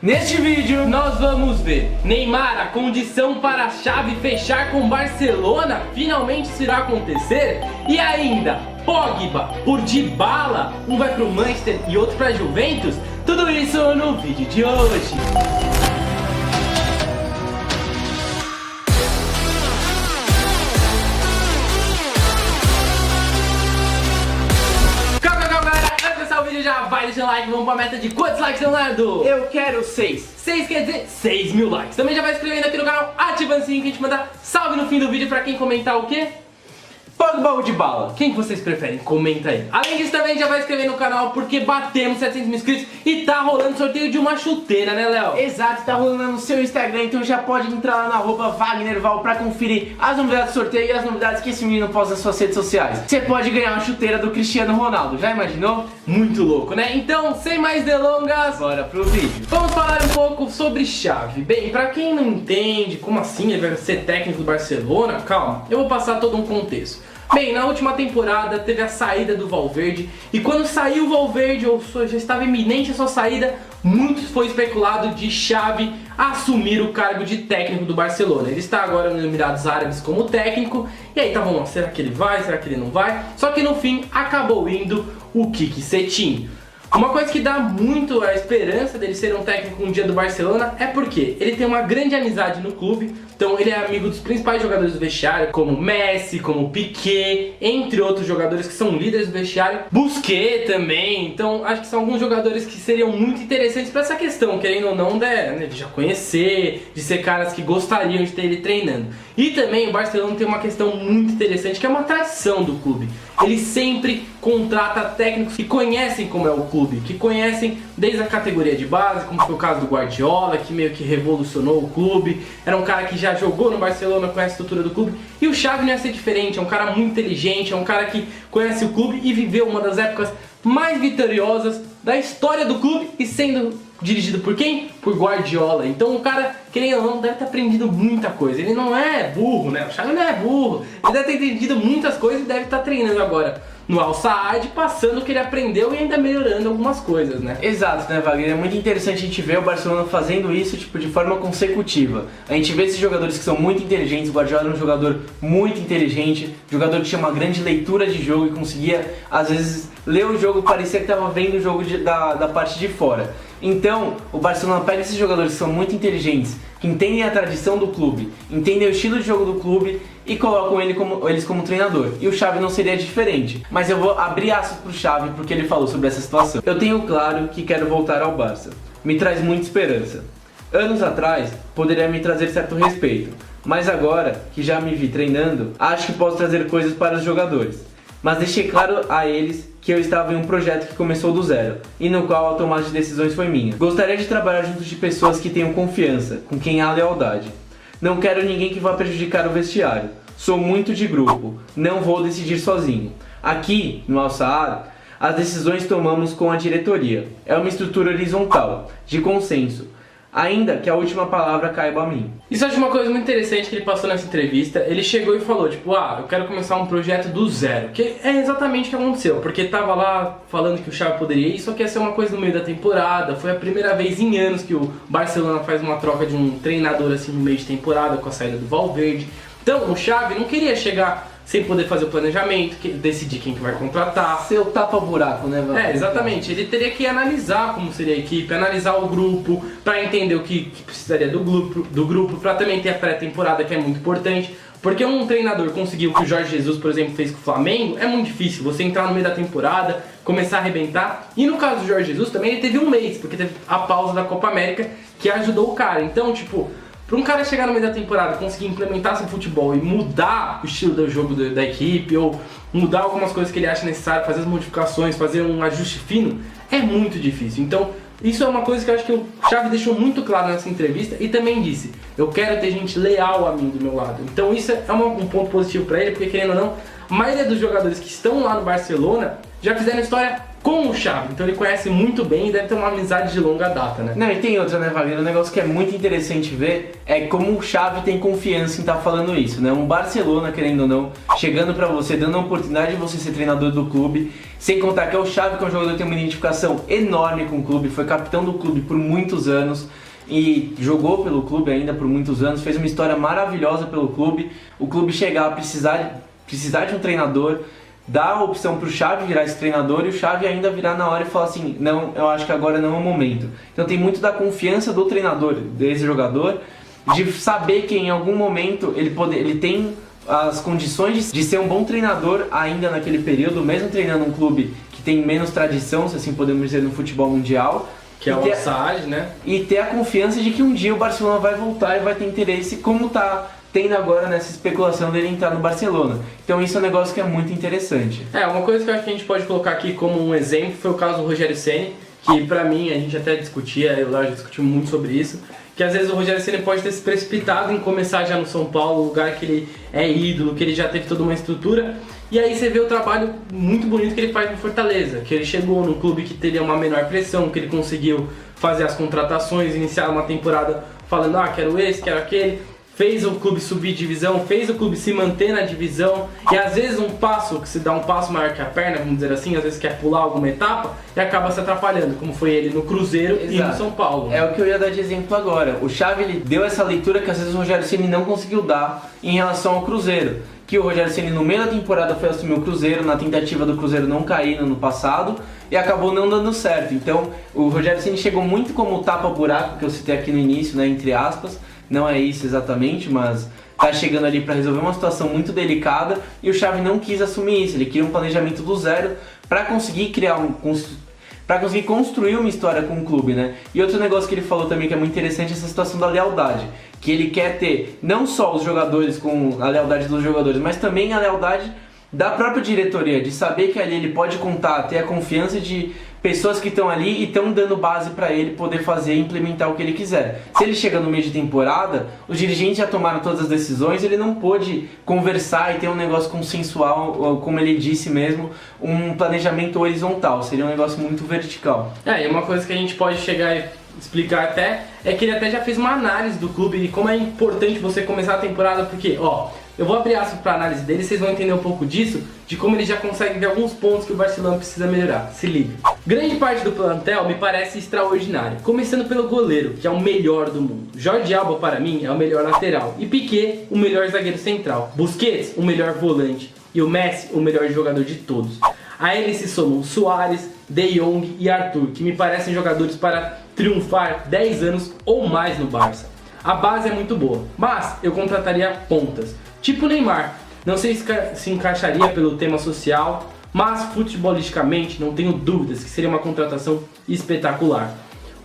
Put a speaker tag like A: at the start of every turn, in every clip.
A: Neste vídeo nós vamos ver Neymar, a condição para a chave fechar com Barcelona finalmente irá acontecer? E ainda, Pogba por Dybala, um vai para o Manchester e outro para a Juventus? Tudo isso no vídeo de hoje. Já vai deixando like, vamos pra meta de quantos likes, Leonardo?
B: Eu quero 6.
A: 6 quer dizer 6 mil likes. Também já vai se inscrevendo aqui no canal, ativando o sininho que a gente mandar salve no fim do vídeo pra quem comentar o quê?
B: Pogba ou Dybala?
A: Quem que vocês preferem? Comenta aí. Além disso, também já vai se inscrever no canal porque batemos 700 mil inscritos e tá rolando sorteio de uma chuteira, né, Léo?
B: Exato, tá rolando no seu Instagram, então já pode entrar lá na @WagnerVal pra conferir as novidades do sorteio e as novidades que esse menino posta nas suas redes sociais. Você pode ganhar uma chuteira do Cristiano Ronaldo, já imaginou?
A: Muito louco, né? Então, sem mais delongas,
B: bora pro vídeo.
A: Vamos falar um pouco sobre Xavi. Bem, pra quem não entende como assim ele vai ser técnico do Barcelona, calma, eu vou passar todo um contexto. Bem, na última temporada teve a saída do Valverde e quando saiu o Valverde, ou já estava iminente a sua saída, muito foi especulado de Xavi assumir o cargo de técnico do Barcelona. Ele está agora nos Emirados Árabes como técnico e aí tá bom, será que ele vai, será que ele não vai? Só que no fim acabou indo o Quique Setien. Uma coisa que dá muito a esperança dele ser um técnico um dia do Barcelona é porque ele tem uma grande amizade no clube. Então ele é amigo dos principais jogadores do vestiário, como Messi, como Piqué, entre outros jogadores que são líderes do vestiário. Busquets também. Então acho que são alguns jogadores que seriam muito interessantes para essa questão, querendo ou não, de já conhecer, de ser caras que gostariam de ter ele treinando. E também o Barcelona tem uma questão muito interessante, que é uma tradição do clube. Ele sempre contrata técnicos que conhecem como é o clube, que conhecem desde a categoria de base, como foi o caso do Guardiola, que meio que revolucionou o clube. Era um cara que já jogou no Barcelona, conhece a estrutura do clube. E o Xavi não ia ser diferente, é um cara muito inteligente, é um cara que conhece o clube e viveu uma das épocas mais vitoriosas da história do clube e sendo dirigido por quem? Por Guardiola. Então o cara, querendo ou não, deve ter aprendido muita coisa. Ele não é burro, né? O Xavi não é burro. Ele deve ter entendido muitas coisas e deve estar treinando agora no Al Saad, passando o que ele aprendeu e ainda melhorando algumas coisas, né?
B: Exato, né, Wagner? É muito interessante a gente ver o Barcelona fazendo isso de forma consecutiva. A gente vê esses jogadores que são muito inteligentes. O Guardiola é um jogador muito inteligente, jogador que tinha uma grande leitura de jogo e conseguia, às vezes, ler o jogo e parecia que estava vendo o jogo da parte de fora. Então, o Barcelona pega esses jogadores que são muito inteligentes, que entendem a tradição do clube, entendem o estilo de jogo do clube e colocam eles como treinador. E o Xavi não seria diferente. Mas eu vou abrir aspas pro Xavi porque ele falou sobre essa situação. Eu tenho claro que quero voltar ao Barça. Me traz muita esperança. Anos atrás, poderia me trazer certo respeito. Mas agora, que já me vi treinando, acho que posso trazer coisas para os jogadores. Mas deixei claro a eles que eu estava em um projeto que começou do zero e no qual a tomada de decisões foi minha. Gostaria de trabalhar junto de pessoas que tenham confiança, com quem há lealdade. Não quero ninguém que vá prejudicar o vestiário. Sou muito de grupo, não vou decidir sozinho. Aqui, no Al Saad, as decisões tomamos com a diretoria. É uma estrutura horizontal, de consenso. Ainda que a última palavra caiba a mim.
A: Isso eu acho uma coisa muito interessante que ele passou nessa entrevista. Ele chegou e falou, tipo, eu quero começar um projeto do zero. Que é exatamente o que aconteceu, porque tava lá falando que o Xavi poderia ir, só que ia ser uma coisa no meio da temporada. Foi a primeira vez em anos que o Barcelona faz uma troca de um treinador assim no meio de temporada, com a saída do Valverde. Então o Xavi não queria chegar sem poder fazer o planejamento, decidir quem que vai contratar.
B: Seu tapa-buraco, né, Wagner?
A: Exatamente. Ele teria que analisar como seria a equipe, analisar o grupo, para entender o que precisaria do grupo, para também ter a pré-temporada, que é muito importante. Porque um treinador conseguir o que o Jorge Jesus, por exemplo, fez com o Flamengo, é muito difícil. Você entrar no meio da temporada, começar a arrebentar. E no caso do Jorge Jesus também, ele teve um mês, porque teve a pausa da Copa América, que ajudou o cara. Então, tipo, para um cara chegar no meio da temporada, conseguir implementar seu futebol e mudar o estilo do jogo da equipe, ou mudar algumas coisas que ele acha necessário, fazer as modificações, fazer um ajuste fino, é muito difícil. Então, isso é uma coisa que eu acho que o Xavi deixou muito claro nessa entrevista e também disse, eu quero ter gente leal a mim do meu lado. Então isso é um ponto positivo para ele, porque querendo ou não, a maioria dos jogadores que estão lá no Barcelona já fizeram história com o Xavi, então ele conhece muito bem e deve ter uma amizade de longa data, né?
B: Não, e tem outra, né, Wagner? Um negócio que é muito interessante ver é como o Xavi tem confiança em estar falando isso, né? Um Barcelona, querendo ou não, chegando pra você, dando a oportunidade de você ser treinador do clube, sem contar que é o Xavi, que é um jogador que tem uma identificação enorme com o clube, foi capitão do clube por muitos anos e jogou pelo clube ainda por muitos anos, fez uma história maravilhosa pelo clube. O clube chegar a precisar de um treinador, dá a opção pro Xavi virar esse treinador e o Xavi ainda virar na hora e falar assim, não, eu acho que agora não é o momento. Então tem muito da confiança do treinador, desse jogador, de saber que em algum momento ele tem as condições de ser um bom treinador ainda naquele período, mesmo treinando um clube que tem menos tradição, se assim podemos dizer, no futebol mundial.
A: Que é o Al-Sadd, né?
B: E ter a confiança de que um dia o Barcelona vai voltar e vai ter interesse, como tá tendo agora nessa especulação dele entrar no Barcelona. Então isso é um negócio que é muito interessante.
A: Uma coisa que eu acho que a gente pode colocar aqui como um exemplo foi o caso do Rogério Ceni, que pra mim, a gente até discutia, eu e o Léo já discutimos muito sobre isso, que às vezes o Rogério Ceni pode ter se precipitado em começar já no São Paulo, lugar que ele é ídolo, que ele já teve toda uma estrutura, e aí você vê o trabalho muito bonito que ele faz no Fortaleza, que ele chegou no clube que teria uma menor pressão, que ele conseguiu fazer as contratações, iniciar uma temporada falando, quero esse, quero aquele, fez o clube subir divisão, fez o clube se manter na divisão, e às vezes que se dá um passo maior que a perna, vamos dizer assim, às vezes quer pular alguma etapa e acaba se atrapalhando, como foi ele no Cruzeiro. Exato. E no São Paulo.
B: É o que eu ia dar de exemplo agora. O Xavi ele deu essa leitura que às vezes o Rogério Ceni não conseguiu dar em relação ao Cruzeiro. Que o Rogério Ceni no meio da temporada foi assumir o Cruzeiro, na tentativa do Cruzeiro não cair no ano passado, e acabou não dando certo. Então o Rogério Ceni chegou muito como tapa-buraco, que eu citei aqui no início, né, entre aspas. Não é isso exatamente, mas tá chegando ali para resolver uma situação muito delicada e o Xavi não quis assumir isso. Ele queria um planejamento do zero para conseguir construir uma história com o clube, né? E outro negócio que ele falou também que é muito interessante é essa situação da lealdade, que ele quer ter não só os jogadores com a lealdade dos jogadores, mas também a lealdade da própria diretoria, de saber que ali ele pode contar, ter a confiança de pessoas que estão ali e estão dando base para ele poder fazer e implementar o que ele quiser. Se ele chega no meio de temporada, os dirigentes já tomaram todas as decisões, ele não pôde conversar e ter um negócio consensual, ou, como ele disse mesmo, um planejamento horizontal, seria um negócio muito vertical.
A: E uma coisa que a gente pode chegar e explicar até, é que ele até já fez uma análise do clube e como é importante você começar a temporada, porque, eu vou abrir aspas para análise dele, vocês vão entender um pouco disso, de como ele já consegue ver alguns pontos que o Barcelona precisa melhorar. Se liga. Grande parte do plantel me parece extraordinário, começando pelo goleiro, que é o melhor do mundo. Jordi Alba, para mim, é o melhor lateral, e Piqué, o melhor zagueiro central. Busquets, o melhor volante, e o Messi, o melhor jogador de todos. A ele se somam Suárez, De Jong e Arthur, que me parecem jogadores para triunfar 10 anos ou mais no Barça. A base é muito boa, mas eu contrataria pontas, tipo Neymar. Não sei se encaixaria pelo tema social, mas futebolisticamente não tenho dúvidas que seria uma contratação espetacular.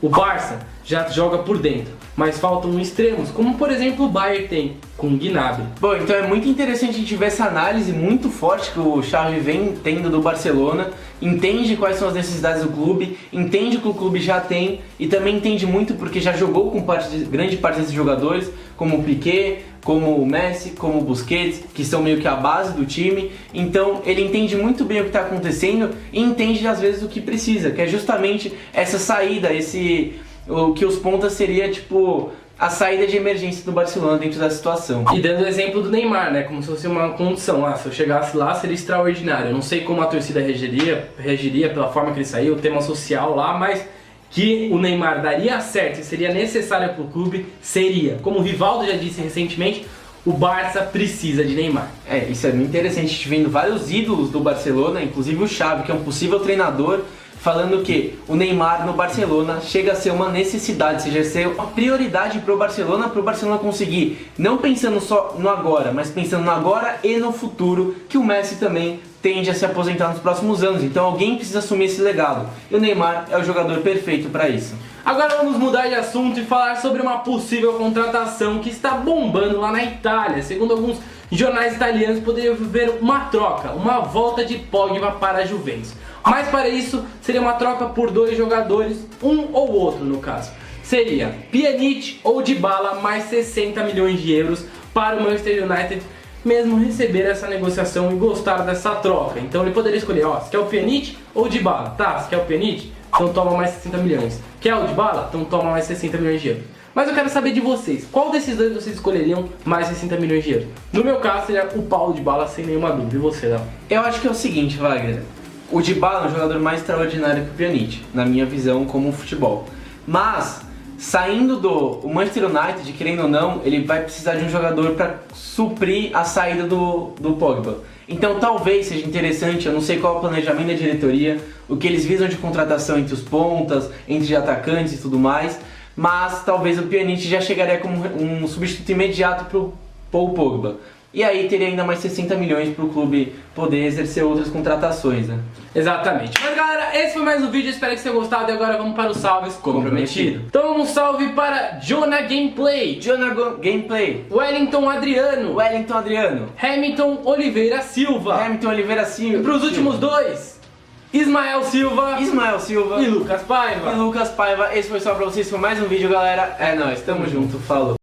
A: O Barça já joga por dentro, mas faltam extremos, como por exemplo o Bayern tem, com o Gnabry.
B: Bom, então é muito interessante a gente ver essa análise muito forte que o Xavi vem tendo do Barcelona, entende quais são as necessidades do clube, entende o que o clube já tem e também entende muito porque já jogou com grande parte desses jogadores, como o Piqué, como o Messi, como o Busquets, que são meio que a base do time. Então ele entende muito bem o que está acontecendo e entende às vezes o que precisa, que é justamente essa saída, o que os pontas seria tipo a saída de emergência do Barcelona dentro da situação.
A: E dando o exemplo do Neymar, né, como se fosse uma condição, se eu chegasse lá seria extraordinário. Eu não sei como a torcida reagiria pela forma que ele saiu, o tema social lá, mas que o Neymar daria certo e seria necessário para o clube, seria. Como o Rivaldo já disse recentemente, o Barça precisa de Neymar.
B: Isso é muito interessante, a gente vendo vários ídolos do Barcelona, inclusive o Xavi, que é um possível treinador, falando que o Neymar no Barcelona chega a ser uma necessidade, seja ser uma prioridade para o Barcelona conseguir, não pensando só no agora, mas pensando no agora e no futuro, que o Messi também tende a se aposentar nos próximos anos, então alguém precisa assumir esse legado, e o Neymar é o jogador perfeito para isso.
A: Agora vamos mudar de assunto e falar sobre uma possível contratação que está bombando lá na Itália. Segundo alguns jornais italianos, poderia haver uma troca, uma volta de Pogba para a Juventus. Mas para isso, seria uma troca por 2 jogadores, um ou outro no caso. Seria Pjanic ou Dybala mais 60 milhões de euros para o Manchester United, mesmo receber essa negociação e gostar dessa troca. Então ele poderia escolher, ó, se quer o Pjanic ou o Dybala? Tá, se quer o Pjanic, então toma mais 60 milhões. Quer o Dybala? Então toma mais 60 milhões de euros. Mas eu quero saber de vocês, qual desses dois vocês escolheriam mais 60 milhões de euros? No meu caso seria o Paulo Dybala, sem nenhuma dúvida. E você, Léo?
B: Eu acho que é o seguinte, Wagner. O Dybala é um jogador mais extraordinário que o Pjanic, na minha visão como futebol. Mas, saindo do Manchester United, querendo ou não, ele vai precisar de um jogador para suprir a saída do Pogba. Então talvez seja interessante, eu não sei qual é o planejamento da diretoria, o que eles visam de contratação entre os pontas, entre atacantes e tudo mais, mas talvez o Pjanic já chegaria como um substituto imediato para o Paul Pogba. E aí teria ainda mais 60 milhões para o clube poder exercer outras contratações, né?
A: Exatamente. Mas galera, esse foi mais um vídeo, espero que vocês tenham gostado e agora vamos para os salves como prometido. Então um salve para Jonah Gameplay, Wellington Adriano, Hamilton Oliveira Silva, e para os últimos dois, Ismael Silva e Lucas Paiva.
B: Esse foi só para vocês, foi mais um vídeo, galera. É nóis, tamo junto, falou.